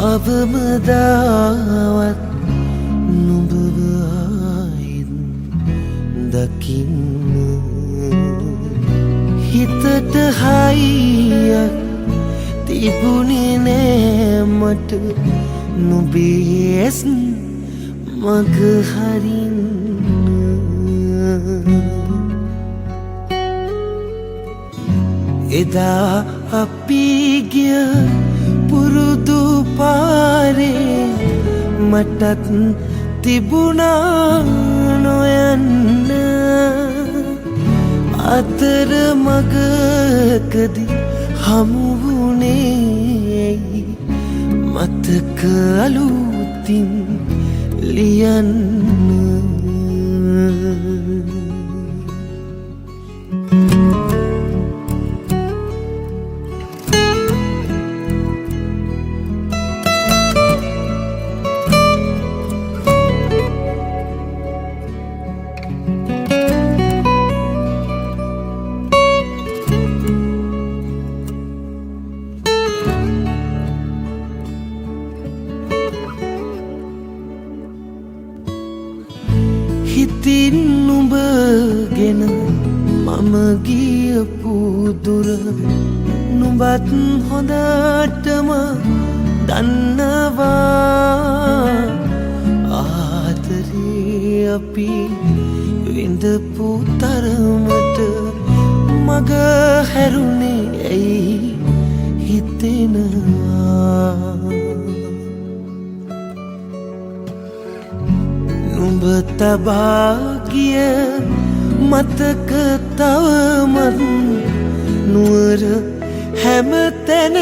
අවමදාවත් නුඹව ආයිත් දකින්න හිතට හයියක් තිබුණේ නෑ මට නුඹේ ඇස් මග හරින්න එදා අපි ගිය පුරුදු පාරේ මටත් තිබුණා නොයන්න අතර මගකදී හමු වුණේ මතක අලුතින් ලියන්න හිතින් නුඹ ගෙන මම ගියපු දුර නුඹත් හොඳටම දන්නවා ආදරේ අපි විඳපු තරමට මග හැරුණේ ඇයි හිතෙනවා නුඹ තබා ගිය මතක තවමත් නුවර හැමතැන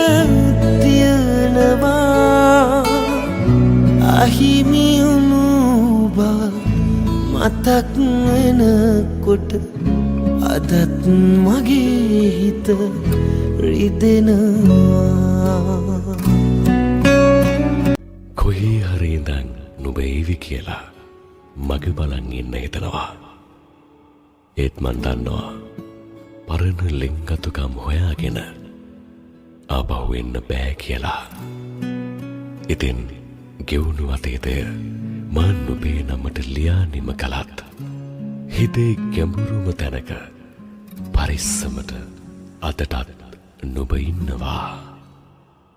තියනවා අහිමි වුණු බව මතක් වෙනකොට අදත් මගේ හිත රිදෙනවා කොහේ හරි ඉඳන් නුඹ ඒවි කියලා මග බලන් ඉන්න හිතනවා ඒත් මන් දන්නවා පරණ ලෙන්ගතුකම් හොයාගෙන ආපහු එන්න බෑ කියලා ඉතින් ගෙවුණු අතීතය මන් නුඹේ නමට ලියා නිම කළත් හිතේ ගැඹුරුම තැනක පරිස්සමට අදටත් නුඹ ඉන්නවා